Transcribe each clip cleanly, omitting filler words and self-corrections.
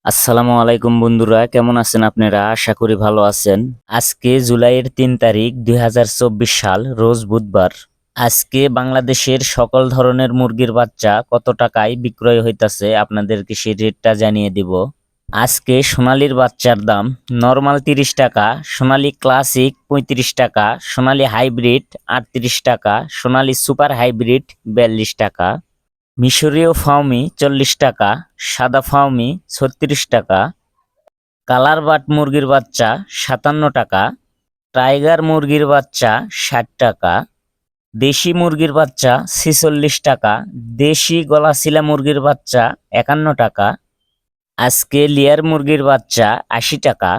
আসসালামু আলাইকুম বন্ধুরা, কেমন আছেন আপনারা? আশা করি ভালো আছেন। আজকে জুলাইয়ের 3 তারিখ 2024 সাল, রোজ বুধবার। আজকে বাংলাদেশের সকল ধরনের মুরগির বাচ্চা কত টাকায় বিক্রয় হইতাছে আপনাদেরকে সেই রেটটা জানিয়ে দিব। আজকে সোনালীর বাচ্চার দাম নর্মাল 30 টাকা, সোনালী ক্লাসিক 35 টাকা, সোনালী হাইব্রিড 38 টাকা, সোনালী সুপার হাইব্রিড 42 টাকা, মিশরীয় ফাউমি 40 টাকা, সাদা ফাউমি 36 টাকা, কালার বাট মুরগির বাচ্চা 57 টাকা, টাইগার মুরগির বাচ্চা 60 টাকা, দেশি মুরগির বাচ্চা 46 টাকা, দেশি গলাশিলা মুরগির বাচ্চা 51 টাকা, আজকে লেয়ার মুরগির বাচ্চা 80 টাকা,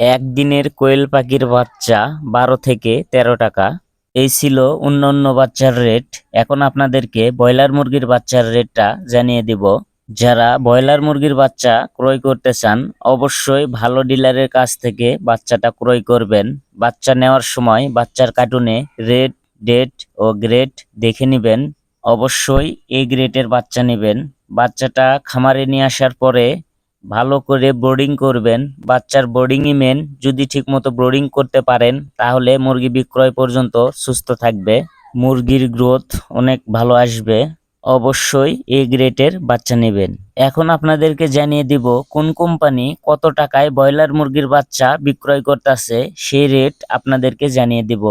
একদিনের কোয়েল পাখির বাচ্চা 12 থেকে 13 টাকা। এই ছিল অন্যান্য বাচ্চার রেট। এখন আপনাদেরকে ব্রয়লার মুরগির বাচ্চার রেটটা জানিয়ে দিব। যারা ব্রয়লার মুরগির বাচ্চা ক্রয় করতে চান অবশ্যই ভালো ডিলারের কাছ থেকে বাচ্চাটা ক্রয় করবেন। বাচ্চা নেওয়ার সময় বাচ্চার কার্টুনে রেড, ডেট ও গ্রেড দেখে নেবেন। অবশ্যই এ গ্রেডের বাচ্চা নেবেন। বাচ্চাটা খামারে নিয়ে আসার পরে ভালো করে ব্রোডিং করবেন। বাচ্চার ব্রোডিংই মেন। যদি ঠিকমতো ব্রোডিং করতে পারেন তাহলে মুরগি বিক্রয় পর্যন্ত সুস্থ থাকবে, মুরগির গ্রোথ অনেক ভালো আসবে। অবশ্যই এ গ্রেডের বাচ্চা নেবেন। এখন আপনাদেরকে জানিয়ে দিব কোন কোম্পানি কত টাকায় ব্রয়লার মুরগির বাচ্চা বিক্রয় করতেছে, সেই রেট আপনাদেরকে জানিয়ে দিব।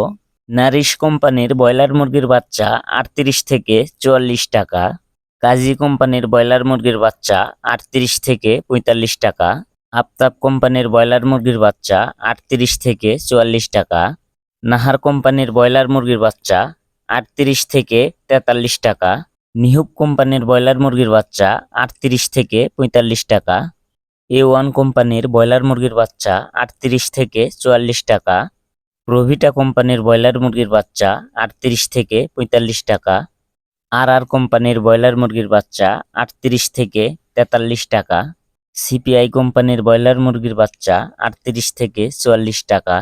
নারিশ কোম্পানির ব্রয়লার মুরগির বাচ্চা 38 থেকে 44 টাকা, কাজী কোম্পানির ব্রয়লার মুরগির বাচ্চা 38 থেকে 45 টাকা, আফতাব কোম্পানির ব্রয়লার মুরগির বাচ্চা 38 থেকে 44 টাকা, নাহার কোম্পানির ব্রয়লার মুরগির বাচ্চা 38 থেকে 43 টাকা, নিহুব কোম্পানির ব্রয়লার মুরগির বাচ্চা 38 থেকে 45 টাকা, A1 কোম্পানির ব্রয়লার মুরগির বাচ্চা 38 থেকে 44 টাকা, প্রভিটা কোম্পানির ব্রয়লার মুরগির বাচ্চা 38 থেকে 45 টাকা, আর কোম্পানির ব্রয়লার মুরগির বাচ্চা 38 থেকে 43 টাকা, সিপিআই কোম্পানির ব্রয়লার মুরগির বাচ্চা 38 থেকে 44 টাকা।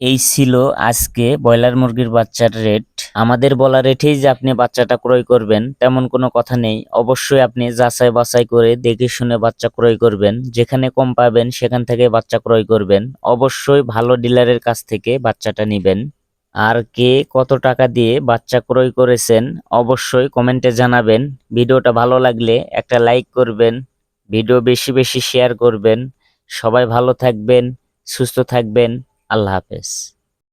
এই ছিল আজকে ব্রয়লার মুরগির বাচ্চার রেট। আমাদের বলা রেটেই যে আপনি বাচ্চাটা ক্রয় করবেন তেমন কোনো কথা নেই। অবশ্যই আপনি যাচাই বাছাই করে দেখে শুনে বাচ্চা ক্রয় করবেন। যেখানে কম পাবেন সেখান থেকে বাচ্চা ক্রয় করবেন। অবশ্যই ভালো ডিলারের কাছ থেকে বাচ্চাটা নেবেন। আর কে কত টাকা দিয়ে বাচ্চা ক্রয় করেছেন অবশ্যই কমেন্টে জানাবেন। ভিডিওটা ভালো লাগলে একটা লাইক করবেন, ভিডিও বেশি বেশি শেয়ার করবেন। সবাই ভালো থাকবেন, সুস্থ থাকবেন। আল্লাহ হাফেজ।